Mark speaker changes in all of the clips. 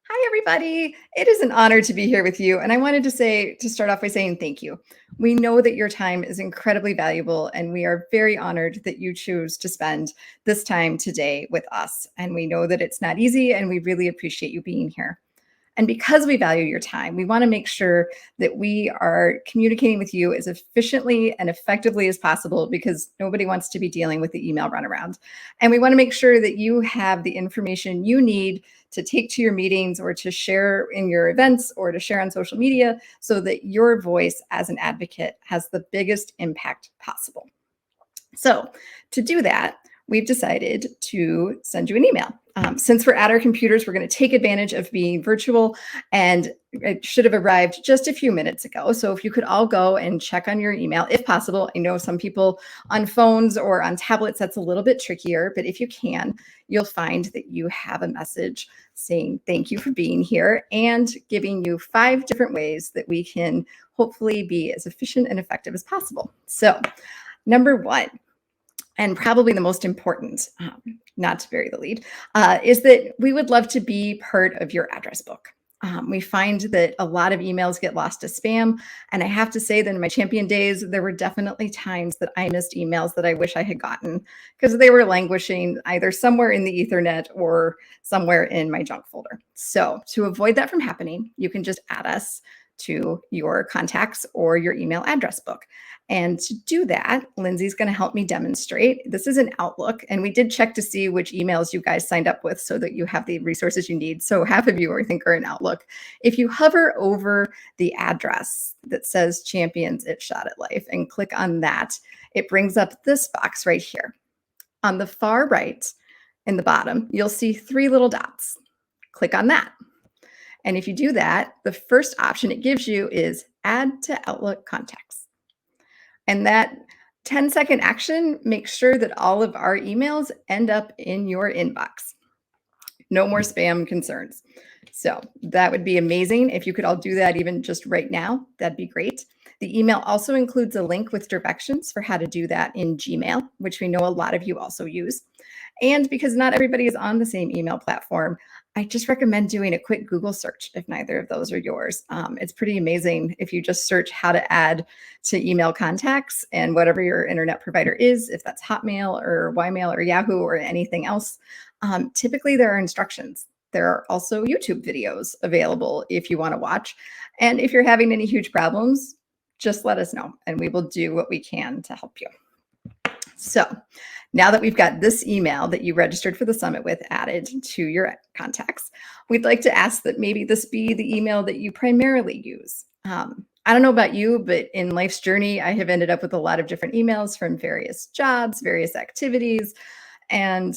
Speaker 1: Hi, everybody. It is an honor to be here with you. And I wanted to start off by saying thank you. We know that your time is incredibly valuable, and we are very honored that you choose to spend this time today with us. And we know that it's not easy, and we really appreciate you being here. And because we value your time, we want to make sure that we are communicating with you as efficiently and effectively as possible because nobody wants to be dealing with the email runaround. And we want to make sure that you have the information you need to take to your meetings or to share in your events or to share on social media so that your voice as an advocate has the biggest impact possible. So to do that, we've decided to send you an email. Since we're at our computers, we're going to take advantage of being virtual, and it should have arrived just a few minutes ago. So if you could all go and check on your email, if possible. I know some people on phones or on tablets, that's a little bit trickier, but if you can, you'll find that you have a message saying thank you for being here and giving you 5 different ways that we can hopefully be as efficient and effective as possible. So number 1, and probably the most important, not to bury the lead, is that we would love to be part of your address book. We find that a lot of emails get lost to spam. And I have to say that in my champion days, there were definitely times that I missed emails that I wish I had gotten because they were languishing either somewhere in the Ethernet or somewhere in my junk folder. So to avoid that from happening, you can just add us to your contacts or your email address book. And to do that, Lindsay's going to help me demonstrate. This is an Outlook, and we did check to see which emails you guys signed up with so that you have the resources you need. So half of you, I think, are in Outlook. If you hover over the address that says Champions at Shot at Life and click on that, it brings up this box right here. On the far right, in the bottom, you'll see 3 little dots. Click on that. And if you do that, the first option it gives you is Add to Outlook Contacts. And that 10-second action makes sure that all of our emails end up in your inbox. No more spam concerns. So that would be amazing. If you could all do that even just right now, that'd be great. The email also includes a link with directions for how to do that in Gmail, which we know a lot of you also use. And because not everybody is on the same email platform, I just recommend doing a quick Google search if neither of those are yours. It's pretty amazing if you just search how to add to email contacts and whatever your internet provider is, if that's Hotmail or Ymail or Yahoo or anything else. Typically, there are instructions. There are also YouTube videos available if you want to watch. And if you're having any huge problems, just let us know and we will do what we can to help you. So now that we've got this email that you registered for the summit with added to your contacts, we'd like to ask that maybe this be the email that you primarily use. I don't know about you, but in life's journey, I have ended up with a lot of different emails from various jobs, various activities, and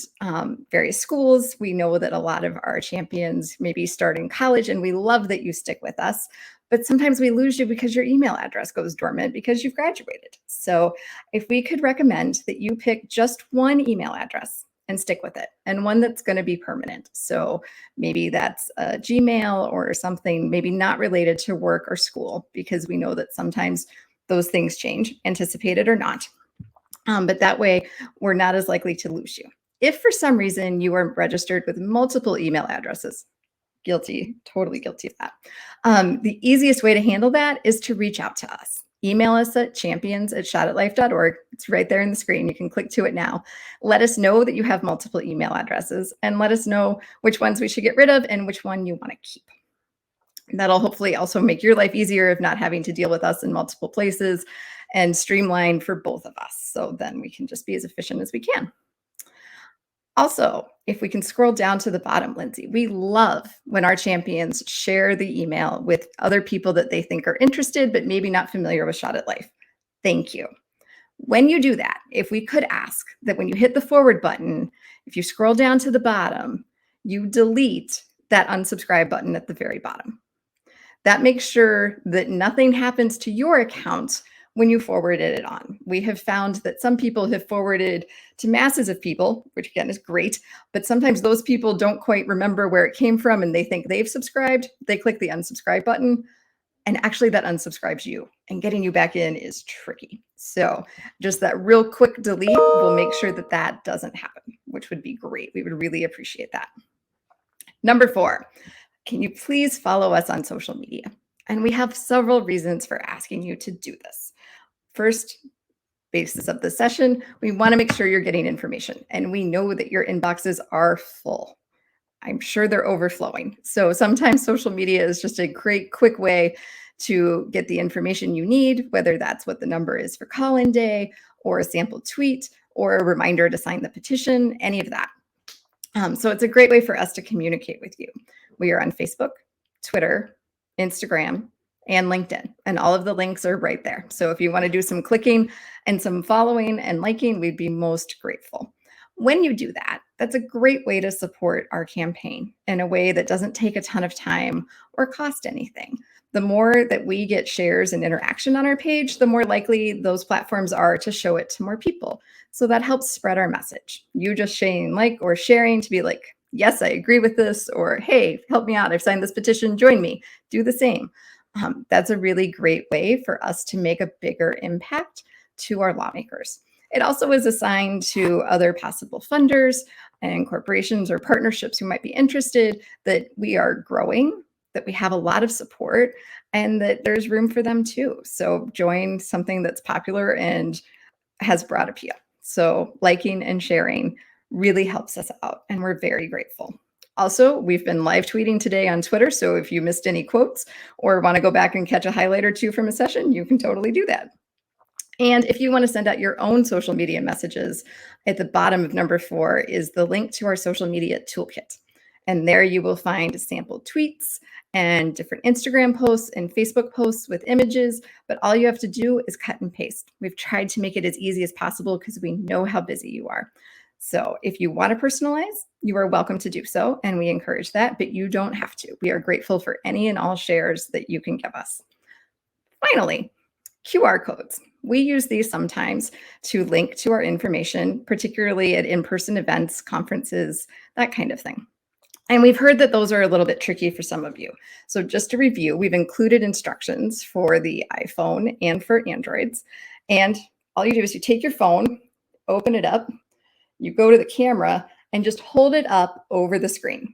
Speaker 1: various schools. We know that a lot of our champions maybe start in college, and we love that you stick with us. But sometimes we lose you because your email address goes dormant because you've graduated. So if we could recommend that you pick just one email address and stick with it, and one that's going to be permanent. So maybe that's a Gmail or something maybe not related to work or school, because we know that sometimes those things change, anticipated or not. But that way, we're not as likely to lose you. If for some reason you are registered with multiple email addresses, guilty, totally guilty of that. The easiest way to handle that is to reach out to us. Email us at champions@shotatlife.org. It's right there in the screen. You can click to it now. Let us know that you have multiple email addresses and let us know which ones we should get rid of and which one you want to keep. That'll hopefully also make your life easier of not having to deal with us in multiple places and streamline for both of us. So then we can just be as efficient as we can. Also, if we can scroll down to the bottom, Lindsay, we love when our champions share the email with other people that they think are interested, but maybe not familiar with Shot at Life. Thank you. When you do that, if we could ask that when you hit the forward button, if you scroll down to the bottom, you delete that unsubscribe button at the very bottom. That makes sure that nothing happens to your account when you forwarded it on. We have found that some people have forwarded to masses of people, which again is great, but sometimes those people don't quite remember where it came from and they think they've subscribed. They click the unsubscribe button, and actually that unsubscribes you, and getting you back in is tricky. So just that real quick delete will make sure that that doesn't happen, which would be great. We would really appreciate that. Number 4. can you please follow us on social media? And we have several reasons for asking you to do this. First, basis of the session, we want to make sure you're getting information, and we know that your inboxes are full. I'm sure they're overflowing. So sometimes social media is just a great quick way to get the information you need, whether that's what the number is for call-in day or a sample tweet or a reminder to sign the petition, any of that. So it's a great way for us to communicate with you. We are on Facebook, Twitter, Instagram, and LinkedIn, and all of the links are right there. So if you want to do some clicking and some following and liking, we'd be most grateful. When you do that, that's a great way to support our campaign in a way that doesn't take a ton of time or cost anything. The more that we get shares and interaction on our page, the more likely those platforms are to show it to more people. So that helps spread our message. You just saying like or sharing to be like, yes, I agree with this, or hey, help me out. I've signed this petition, join me. Do the same. That's a really great way for us to make a bigger impact to our lawmakers. It also is a sign to other possible funders and corporations or partnerships who might be interested that we are growing, that we have a lot of support, and that there's room for them too. So join something that's popular and has broad appeal. So liking and sharing really helps us out, and we're very grateful. Also, we've been live tweeting today on Twitter, so if you missed any quotes or want to go back and catch a highlight or two from a session, you can totally do that. And if you want to send out your own social media messages, at the bottom of number 4 is the link to our social media toolkit. And there you will find sample tweets and different Instagram posts and Facebook posts with images, but all you have to do is cut and paste. We've tried to make it as easy as possible because we know how busy you are. So if you want to personalize, you are welcome to do so, and we encourage that, but you don't have to. We are grateful for any and all shares that you can give us. Finally, QR codes. We use these sometimes to link to our information, particularly at in-person events, conferences, that kind of thing. And we've heard that those are a little bit tricky for some of you. So just to review, we've included instructions for the iPhone and for Androids. And all you do is you take your phone, open it up, you go to the camera and just hold it up over the screen.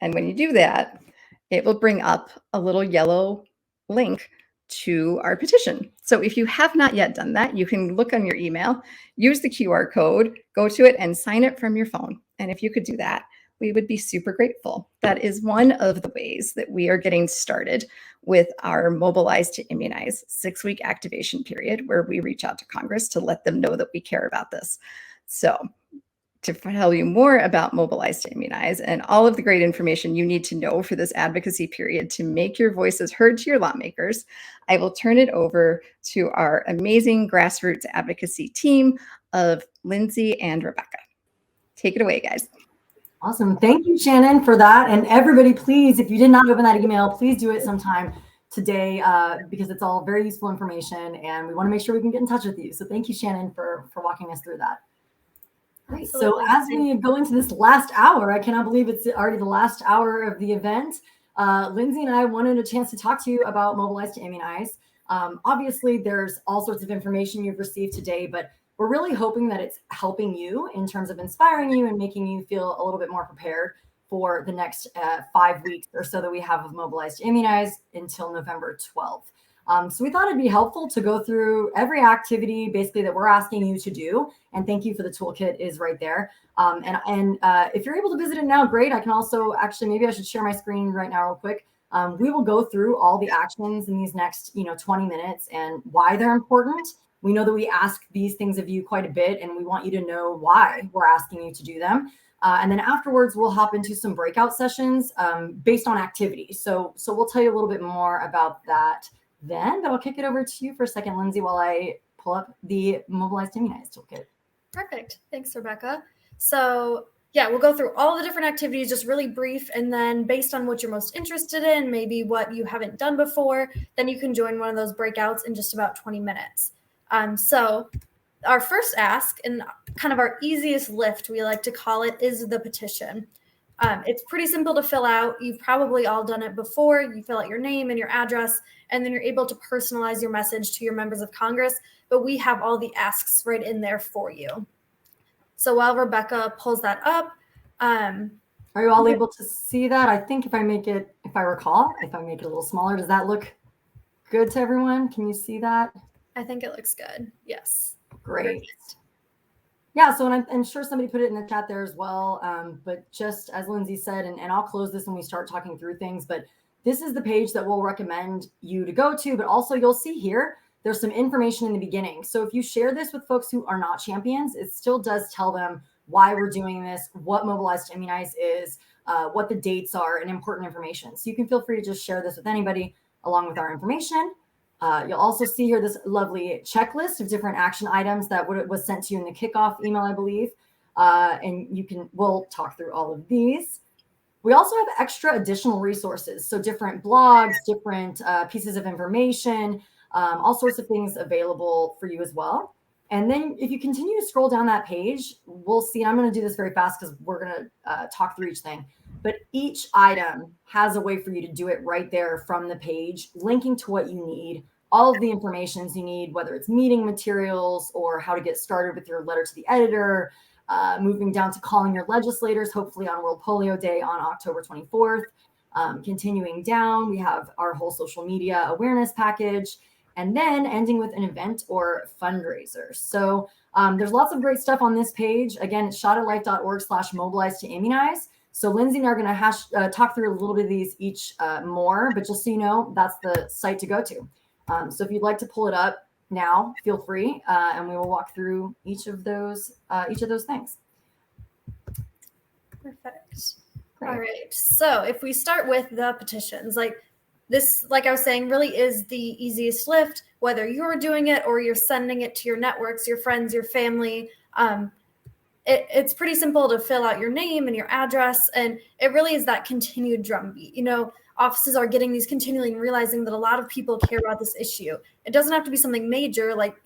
Speaker 1: And when you do that, it will bring up a little yellow link to our petition. So if you have not yet done that, you can look on your email, use the QR code, go to it and sign it from your phone. And if you could do that, we would be super grateful. That is one of the ways that we are getting started with our Mobilize to Immunize 6-week activation period, where we reach out to Congress to let them know that we care about this. So to tell you more about Mobilize to Immunize and all of the great information you need to know for this advocacy period to make your voices heard to your lawmakers, I will turn it over to our amazing grassroots advocacy team of Lindsay and Rebecca. Take it away, guys.
Speaker 2: Awesome. Thank you, Shannon, for that. And everybody, please, if you did not open that email, please do it sometime today because it's all very useful information and we want to make sure we can get in touch with you. So thank you, Shannon, for walking us through that. Great. So as we go into this last hour, I cannot believe it's already the last hour of the event. Lindsay and I wanted a chance to talk to you about Mobilize to Immunize. Obviously, there's all sorts of information you've received today, but we're really hoping that it's helping you in terms of inspiring you and making you feel a little bit more prepared for the next 5 weeks or so that we have of Mobilize to Immunize until November 12th. So we thought it'd be helpful to go through every activity basically that we're asking you to do. And thank you for the toolkit is right there. And if you're able to visit it now, great. I can also actually, maybe I should share my screen right now real quick. We will go through all the actions in these next 20 minutes and why they're important. We know that we ask these things of you quite a bit, and we want you to know why we're asking you to do them. And then afterwards, we'll hop into some breakout sessions based on activity. So we'll tell you a little bit more about that then, but I'll kick it over to you for a second, Lindsay, while I pull up the Mobilize to Immunize toolkit.
Speaker 3: Perfect. Thanks, Rebecca. So yeah, we'll go through all the different activities, just really brief, and then based on what you're most interested in, maybe what you haven't done before, then you can join one of those breakouts in just about 20 minutes. So our first ask, and kind of our easiest lift, we like to call it, is the petition. It's pretty simple to fill out. You've probably all done it before. You fill out your name and your address, and then you're able to personalize your message to your members of Congress, but we have all the asks right in there for you. So while Rebecca pulls that up,
Speaker 2: Are you all able to see that? I think if I make it a little smaller, does that look good to everyone? Can you see that?
Speaker 3: I think it looks good. Yes.
Speaker 2: Great.
Speaker 3: Perfect.
Speaker 2: Yeah, so and I'm sure somebody put it in the chat there as well. But just as Lindsay said, and I'll close this when we start talking through things, but this is the page that we'll recommend you to go to. But also you'll see here, there's some information in the beginning. So if you share this with folks who are not champions, it still does tell them why we're doing this, what Mobilize to Immunize is, what the dates are, and important information. So you can feel free to just share this with anybody along with our information. You'll also see here this lovely checklist of different action items that was sent to you in the kickoff email, I believe. And we'll talk through all of these. We also have extra additional resources. So different blogs, different pieces of information, all sorts of things available for you as well. And then if you continue to scroll down that page, we'll see, and I'm going to do this very fast because we're going to talk through each thing. But each item has a way for you to do it right there from the page, linking to what you need, all of the informations you need, whether it's meeting materials or how to get started with your letter to the editor, moving down to calling your legislators, hopefully on World Polio Day on October 24th. Continuing down, we have our whole social media awareness package, and then ending with an event or fundraiser. So there's lots of great stuff on this page. Again, it's shotatlife.org/mobilize to immunize. So Lindsay and I are going to talk through a little bit of these each more, but just so you know, that's the site to go to. So if you'd like to pull it up now, feel free, and we will walk through each of those things.
Speaker 3: Perfect.
Speaker 2: Great.
Speaker 3: All right. So if we start with the petitions, like I was saying, really is the easiest lift, whether you're doing it or you're sending it to your networks, your friends, your family. It's pretty simple to fill out your name and your address, and it really is that continued drumbeat. Offices are getting these continually and realizing that a lot of people care about this issue. It doesn't have to be something major like,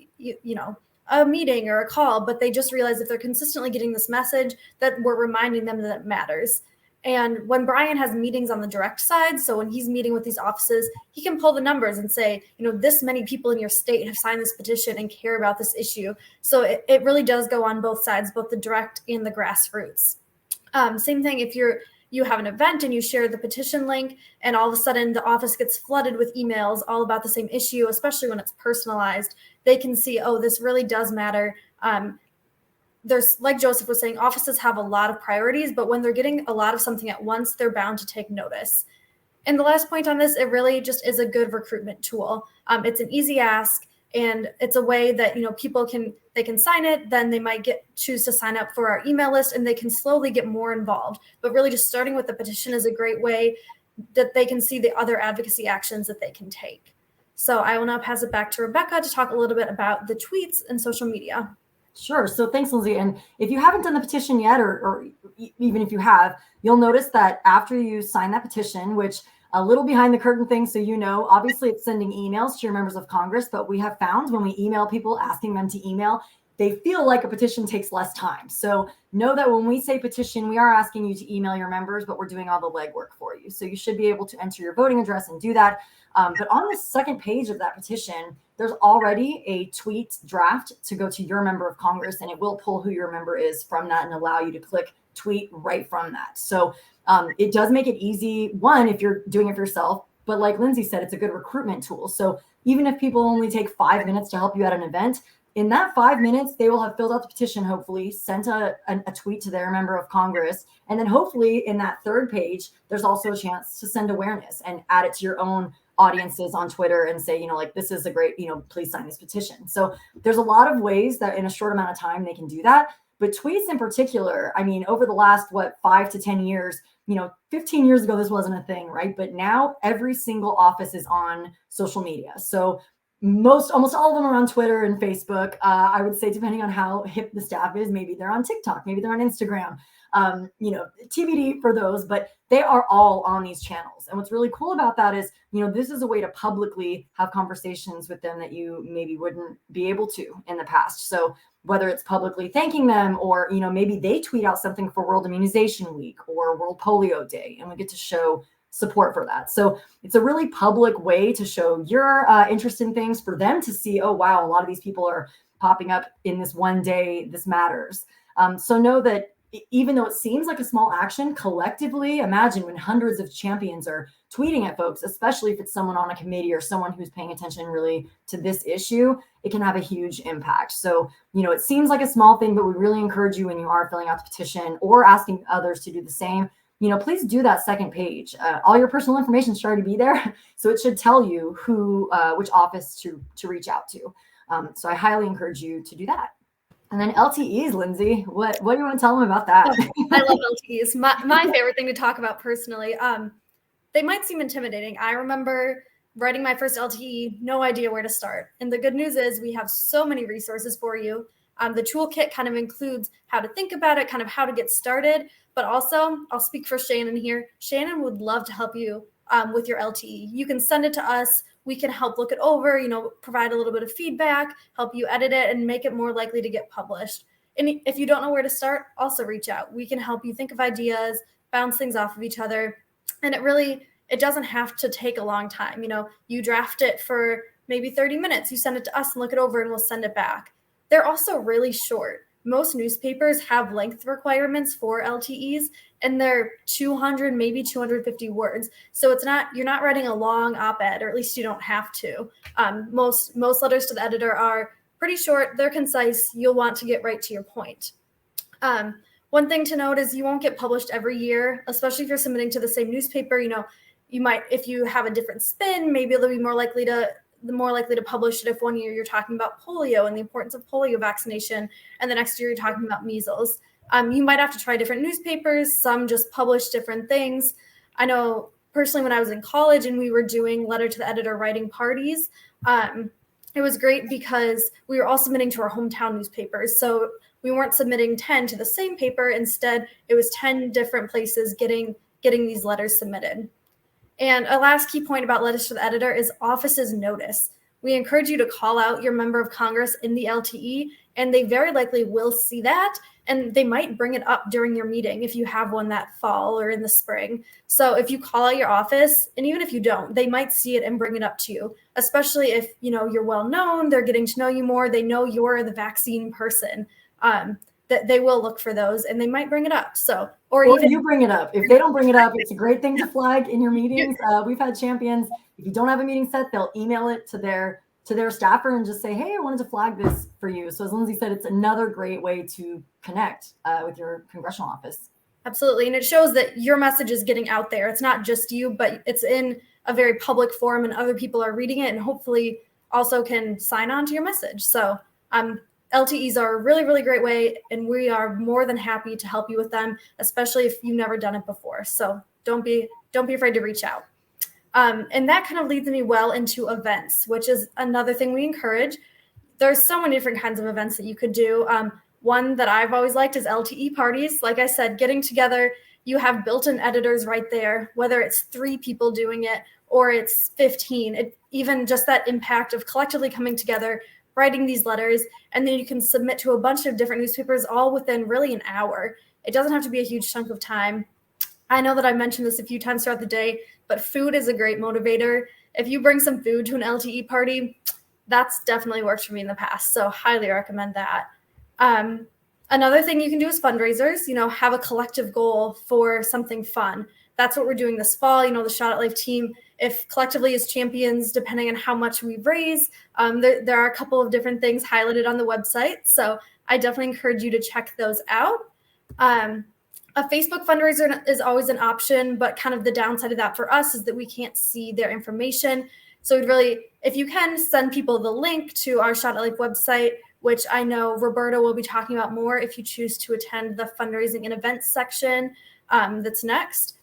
Speaker 3: a meeting or a call, but they just realize if they're consistently getting this message that we're reminding them that it matters. And when Brian has meetings on the direct side, so when he's meeting with these offices, he can pull the numbers and say, this many people in your state have signed this petition and care about this issue. So it really does go on both sides, both the direct and the grassroots. Same thing if you have an event and you share the petition link and all of a sudden the office gets flooded with emails all about the same issue, especially when it's personalized, they can see, oh, this really does matter. There's, like Joseph was saying, offices have a lot of priorities, but when they're getting a lot of something at once, they're bound to take notice. And the last point on this, it really just is a good recruitment tool. It's an easy ask, and it's a way that people can sign it, then they might choose to sign up for our email list, and they can slowly get more involved. But really just starting with the petition is a great way that they can see the other advocacy actions that they can take. So I will now pass it back to Rebecca to talk a little bit about the tweets and social media.
Speaker 2: Sure. So thanks, Lindsay. And if you haven't done the petition yet, or even if you have, you'll notice that after you sign that petition, which a little behind the curtain thing, so obviously it's sending emails to your members of Congress, but we have found when we email people asking them to email, they feel like a petition takes less time. So know that when we say petition, we are asking you to email your members, but we're doing all the legwork for you. So you should be able to enter your voting address and do that. But on the second page of that petition, there's already a tweet draft to go to your member of Congress, and it will pull who your member is from that and allow you to click tweet right from that. So it does make it easy, one, if you're doing it for yourself, but like Lindsay said, it's a good recruitment tool. So even if people only take 5 minutes to help you at an event, in that 5 minutes, they will have filled out the petition, hopefully, sent a tweet to their member of Congress. And then hopefully in that third page, there's also a chance to send awareness and add it to your own audiences on Twitter and say, this is a great, please sign this petition. So there's a lot of ways that in a short amount of time they can do that. But tweets in particular, over the last, 5 to 10 years, 15 years ago, this wasn't a thing, right? But now every single office is on social media. So almost all of them are on Twitter and Facebook. I would say, depending on how hip the staff is, maybe they're on TikTok, maybe they're on Instagram, TBD for those, but they are all on these channels. And what's really cool about that is, this is a way to publicly have conversations with them that you maybe wouldn't be able to in the past. So whether it's publicly thanking them or, maybe they tweet out something for World Immunization Week or World Polio Day, and we get to show support for that. So it's a really public way to show your interest in things, for them to see, oh, wow, a lot of these people are popping up in this one day. This matters. So know that even though it seems like a small action, collectively, imagine when hundreds of champions are tweeting at folks, especially if it's someone on a committee or someone who's paying attention really to this issue, it can have a huge impact. So, it seems like a small thing, but we really encourage you when you are filling out the petition or asking others to do the same, please do that second page. All your personal information should already be there. So it should tell you which office to reach out to. So I highly encourage you to do that. And then LTEs, Lindsay, what do you want to tell them about that?
Speaker 3: I love LTEs. My favorite thing to talk about personally. They might seem intimidating. I remember writing my first LTE, no idea where to start. And the good news is we have so many resources for you. The toolkit kind of includes how to think about it, kind of how to get started, but also I'll speak for Shannon here. Shannon would love to help you with your LTE. You can send it to us. We can help look it over, provide a little bit of feedback, help you edit it and make it more likely to get published. And if you don't know where to start, also reach out. We can help you think of ideas, bounce things off of each other. And it doesn't have to take a long time. You draft it for maybe 30 minutes, you send it to us and look it over and we'll send it back. They're also really short. Most newspapers have length requirements for LTEs, and they're 200, maybe 250 words. So you're not writing a long op-ed, or at least you don't have to. Most letters to the editor are pretty short. They're concise. You'll want to get right to your point. One thing to note is you won't get published every year, especially if you're submitting to the same newspaper. You might, if you have a different spin, maybe they'll be more likely to publish it if one year you're talking about polio and the importance of polio vaccination, and the next year you're talking about measles. You might have to try different newspapers. Some just publish different things. I know personally when I was in college and we were doing letter to the editor writing parties, it was great because we were all submitting to our hometown newspapers. So we weren't submitting 10 to the same paper. Instead, it was 10 different places getting these letters submitted. And a last key point about letters to the editor is offices notice. We encourage you to call out your member of Congress in the LTE, and they very likely will see that, and they might bring it up during your meeting if you have one that fall or in the spring. So if you call out your office, and even if you don't, they might see it and bring it up to you, especially if you're well known, they're getting to know you more, they know you're the vaccine person. That they will look for those and they might bring it up. So, or even
Speaker 2: you bring it up. If they don't bring it up, it's a great thing to flag in your meetings. We've had champions. If you don't have a meeting set, they'll email it to their staffer and just say, hey, I wanted to flag this for you. So as Lindsay said, it's another great way to connect with your congressional office.
Speaker 3: Absolutely. And it shows that your message is getting out there. It's not just you, but it's in a very public forum and other people are reading it and hopefully also can sign on to your message. So LTEs are a really, really great way, and we are more than happy to help you with them, especially if you've never done it before. So don't be afraid to reach out. And that kind of leads me well into events, which is another thing we encourage. There's so many different kinds of events that you could do. One that I've always liked is LTE parties. Like I said, getting together, you have built-in editors right there, whether it's 3 people doing it or it's 15. Even just that impact of collectively coming together, writing these letters, and then you can submit to a bunch of different newspapers all within really an hour. It doesn't have to be a huge chunk of time. I know that I've mentioned this a few times throughout the day, but food is a great motivator. If you bring some food to an LTE party, that's definitely worked for me in the past. So highly recommend that. Another thing you can do is fundraisers, have a collective goal for something fun. That's what we're doing this fall. The Shot at Life team, if collectively as champions, depending on how much we raise, there are a couple of different things highlighted on the website. So I definitely encourage you to check those out. A Facebook fundraiser is always an option, but kind of the downside of that for us is that we can't see their information. So if you can, send people the link to our Shot at Life website, which I know Roberta will be talking about more if you choose to attend the fundraising and events section that's next.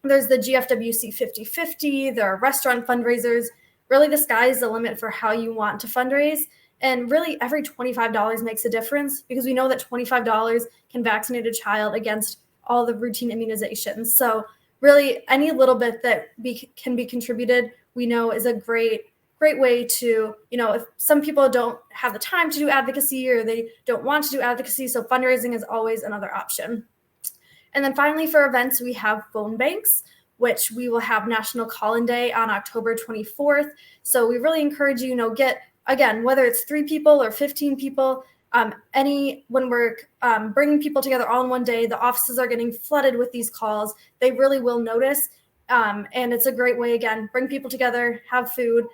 Speaker 3: There's the GFWC 50/50, there are restaurant fundraisers. Really, the sky is the limit for how you want to fundraise. And really, every $25 makes a difference because we know that $25 can vaccinate a child against all the routine immunizations. So really, any little bit that can be contributed, we know is a great way to, if some people don't have the time to do advocacy or they don't want to do advocacy, so fundraising is always another option. And then finally, for events, we have phone banks, which we will have National Call-In Day on October 24th. So we really encourage you, again, whether it's 3 people or 15 people, When we're bringing people together all in one day, the offices are getting flooded with these calls. They really will notice. And it's a great way, again, bring people together, have food,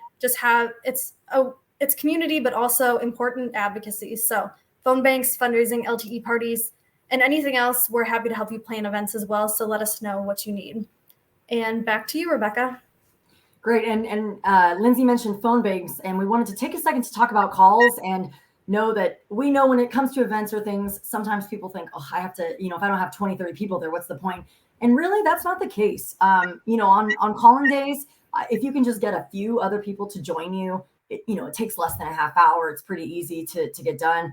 Speaker 3: it's community, but also important advocacy. So phone banks, fundraising, LTE parties, and anything else, we're happy to help you plan events as well. So let us know what you need. And back to you, Rebecca.
Speaker 2: Great. And Lindsay mentioned phone banks, and we wanted to take a second to talk about calls and know that we know when it comes to events or things, sometimes people think, oh, I have to, if I don't have 20, 30 people there, what's the point? And really, that's not the case. On call-in days, if you can just get a few other people to join you, it takes less than a half hour. It's pretty easy to get done.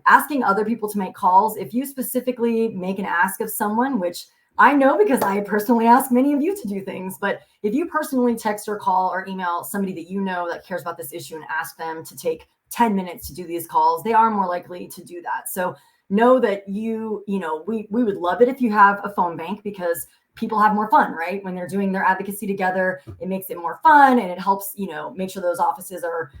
Speaker 2: Asking other people to make calls, if you specifically make an ask of someone, which I know because I personally ask many of you to do things, but if you personally text or call or email somebody that you know that cares about this issue and ask them to take 10 minutes to do these calls, they are more likely to do that. So know that we would love it if you have a phone bank, because people have more fun, right? When they're doing their advocacy together, it makes it more fun, and it helps, make sure those offices are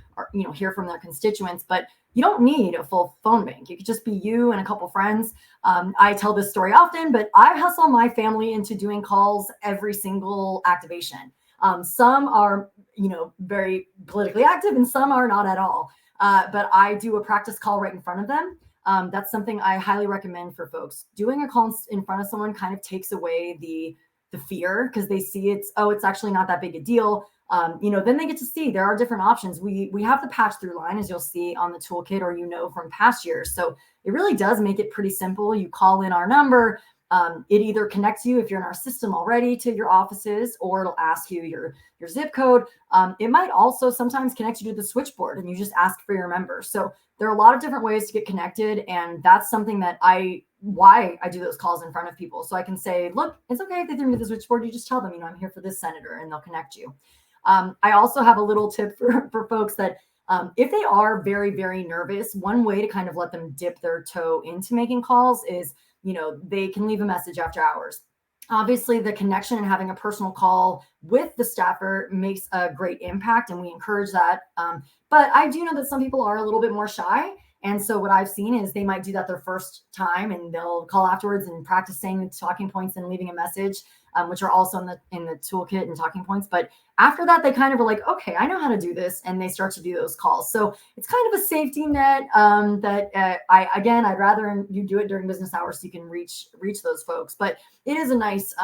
Speaker 2: hear from their constituents. But you don't need a full phone bank. It could just be you and a couple friends. I tell this story often, but I hustle my family into doing calls every single activation. Some are, very politically active, and some are not at all. But I do a practice call right in front of them. That's something I highly recommend for folks. Doing a call in front of someone kind of takes away the fear, because they see it's actually not that big a deal. Then they get to see there are different options. We have the patch through line, as you'll see on the toolkit, or from past years. So it really does make it pretty simple. You call in our number. It either connects you, if you're in our system already, to your offices, or it'll ask you your zip code. It might also sometimes connect you to the switchboard, and you just ask for your member. So there are a lot of different ways to get connected, and that's something that why I do those calls in front of people. So I can say, look, it's okay if they threw me to the switchboard. You just tell them, I'm here for this senator, and they'll connect you. I also have a little tip for folks that if they are very, very nervous, one way to kind of let them dip their toe into making calls is, they can leave a message after hours. Obviously, the connection and having a personal call with the staffer makes a great impact, and we encourage that. But I do know that some people are a little bit more shy. And so what I've seen is they might do that their first time, and they'll call afterwards and practice saying the talking points and leaving a message, which are also in the toolkit and talking points. But after that, they kind of are like, okay, I know how to do this. And they start to do those calls. So it's kind of a safety net I'd rather you do it during business hours so you can reach those folks. But it is a nice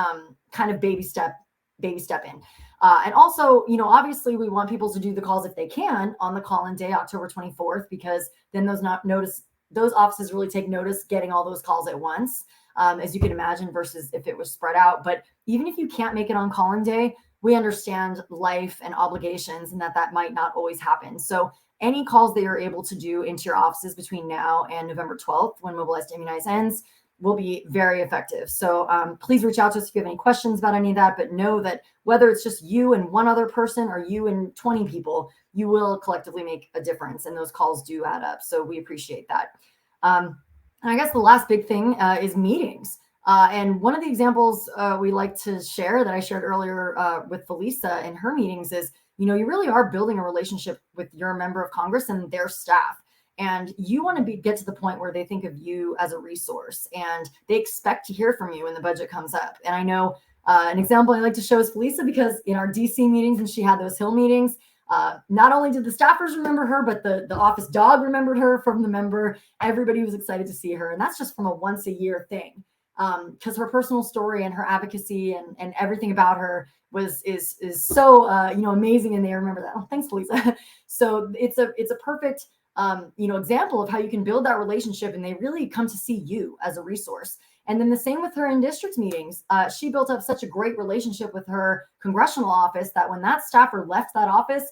Speaker 2: kind of baby step in. And also, obviously we want people to do the calls if they can on the call-in day, October 24th, because then those offices really take notice getting all those calls at once, as you can imagine, versus if it was spread out. But even if you can't make it on call-in day, we understand life and obligations, and that might not always happen. So any calls that you're able to do into your offices between now and November 12th, when Mobilize to Immunize ends, will be very effective. So please reach out to us if you have any questions about any of that, but know that whether it's just you and one other person or you and 20 people, you will collectively make a difference, and those calls do add up. So we appreciate that. And I guess the last big thing is meetings. And one of the examples we like to share that I shared earlier with Felisa in her meetings is, you really are building a relationship with your member of Congress and their staff. And you want to get to the point where they think of you as a resource, and they expect to hear from you when the budget comes up. And I know an example I like to show is Felisa, because in our DC meetings, and she had those Hill meetings, not only did the staffers remember her, but the office dog remembered her from the member. Everybody was excited to see her. And that's just from a once a year thing. Because her personal story and her advocacy and everything about her is so amazing, and they remember that. Oh, thanks, Felisa. So it's a perfect example of how you can build that relationship, and they really come to see you as a resource. And then the same with her in district meetings. She built up such a great relationship with her congressional office that when that staffer left that office,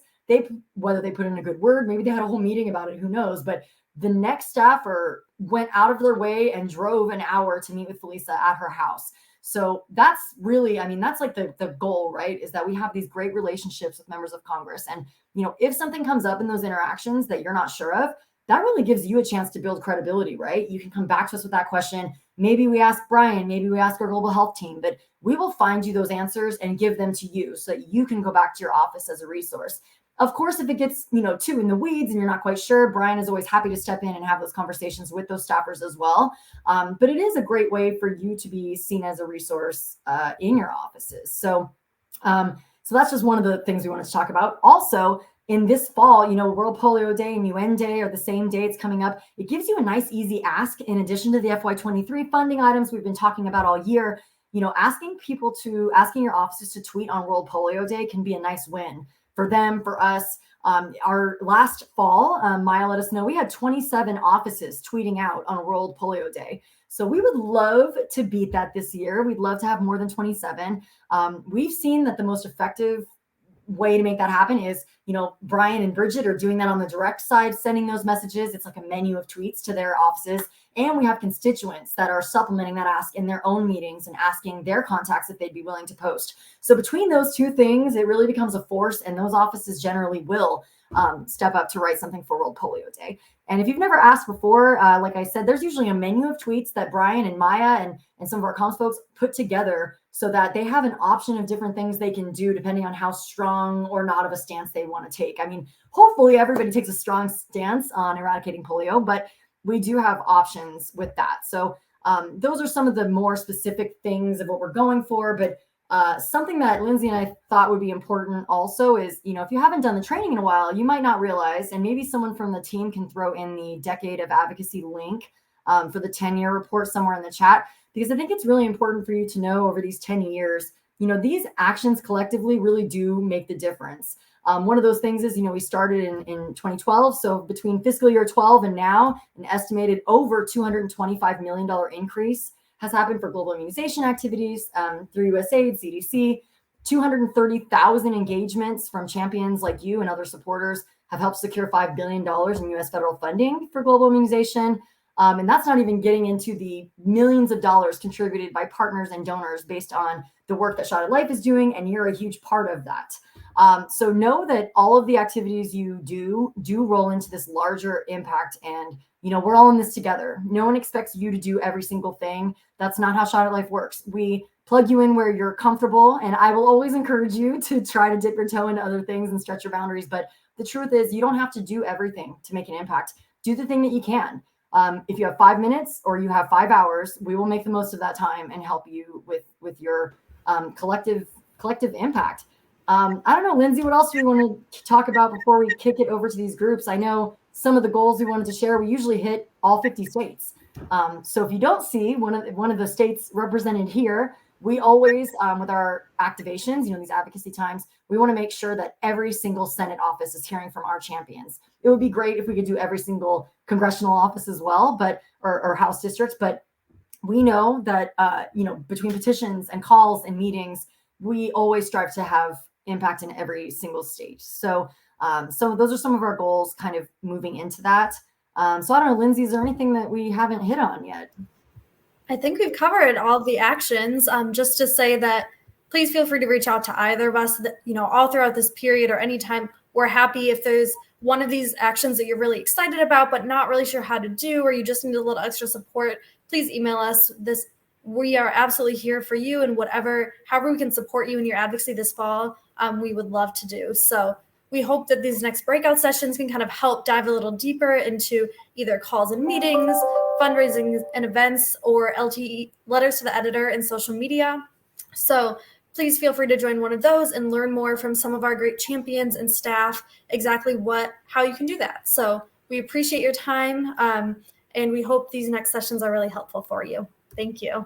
Speaker 2: whether they put in a good word, maybe they had a whole meeting about it, who knows, but the next staffer went out of their way and drove an hour to meet with Felisa at her house. So that's really, that's like the goal, right? Is that we have these great relationships with members of Congress. And, if something comes up in those interactions that you're not sure of, that really gives you a chance to build credibility, right? You can come back to us with that question. Maybe we ask Brian, maybe we ask our global health team, but we will find you those answers and give them to you so that you can go back to your office as a resource. Of course, if it gets, too in the weeds and you're not quite sure, Brian is always happy to step in and have those conversations with those staffers as well. But it is a great way for you to be seen as a resource in your offices. So that's just one of the things we wanted to talk about. Also, in this fall, World Polio Day and UN Day are the same dates coming up. It gives you a nice, easy ask in addition to the FY23 funding items we've been talking about all year. Asking your offices to tweet on World Polio Day can be a nice win for them, for us. Our last fall, Maya let us know we had 27 offices tweeting out on World Polio Day. So we would love to beat that this year. We'd love to have more than 27. We've seen that the most effective way to make that happen is, Brian and Bridget are doing that on the direct side, sending those messages. It's like a menu of tweets to their offices. And we have constituents that are supplementing that ask in their own meetings and asking their contacts if they'd be willing to post. So between those two things, it really becomes a force, and those offices generally will step up to write something for World Polio Day. And if you've never asked before, like I said, there's usually a menu of tweets that Brian and Maya and some of our comms folks put together so that they have an option of different things they can do depending on how strong or not of a stance they want to take. I mean, hopefully everybody takes a strong stance on eradicating polio, but we do have options with that. So those are some of the more specific things of what we're going for. But something that Lindsay and I thought would be important also is, if you haven't done the training in a while, you might not realize, and maybe someone from the team can throw in the Decade of Advocacy link for the 10-year report somewhere in the chat, because I think it's really important for you to know over these 10 years, these actions collectively really do make the difference. One of those things is, we started in 2012. So between fiscal year 12 and now, an estimated over $225 million increase has happened for global immunization activities through USAID, CDC. 230,000 engagements from champions like you and other supporters have helped secure $5 billion in US federal funding for global immunization. And that's not even getting into the millions of dollars contributed by partners and donors based on the work that Shot at Life is doing, and you're a huge part of that. So know that all of the activities you do roll into this larger impact, and we're all in this together. No one expects you to do every single thing. That's not how Shot at Life works. We plug you in where you're comfortable, and I will always encourage you to try to dip your toe into other things and stretch your boundaries. But the truth is, you don't have to do everything to make an impact. Do the thing that you can. If you have 5 minutes or you have 5 hours, we will make the most of that time and help you with your collective impact. I don't know, Lindsay, what else do we want to talk about before we kick it over to these groups? I know some of the goals we wanted to share, we usually hit all 50 states. So if you don't see one of the states represented here, we always, with our activations, these advocacy times, we want to make sure that every single Senate office is hearing from our champions. It would be great if we could do every single congressional office as well, or House districts. But we know that, between petitions and calls and meetings, we always strive to have impact in every single state. So those are some of our goals kind of moving into that. So I don't know, Lindsay, is there anything that we haven't hit on yet?
Speaker 3: I think we've covered all the actions. Just to say that please feel free to reach out to either of us, all throughout this period or anytime. We're happy if there's one of these actions that you're really excited about, but not really sure how to do, or you just need a little extra support, please email us. We are absolutely here for you, and however we can support you in your advocacy this fall, we would love to do. So we hope that these next breakout sessions can kind of help dive a little deeper into either calls and meetings, fundraising and events, or LTE, letters to the editor, and social media. So please feel free to join one of those and learn more from some of our great champions and staff exactly how you can do that. So we appreciate your time, and we hope these next sessions are really helpful for you. Thank you.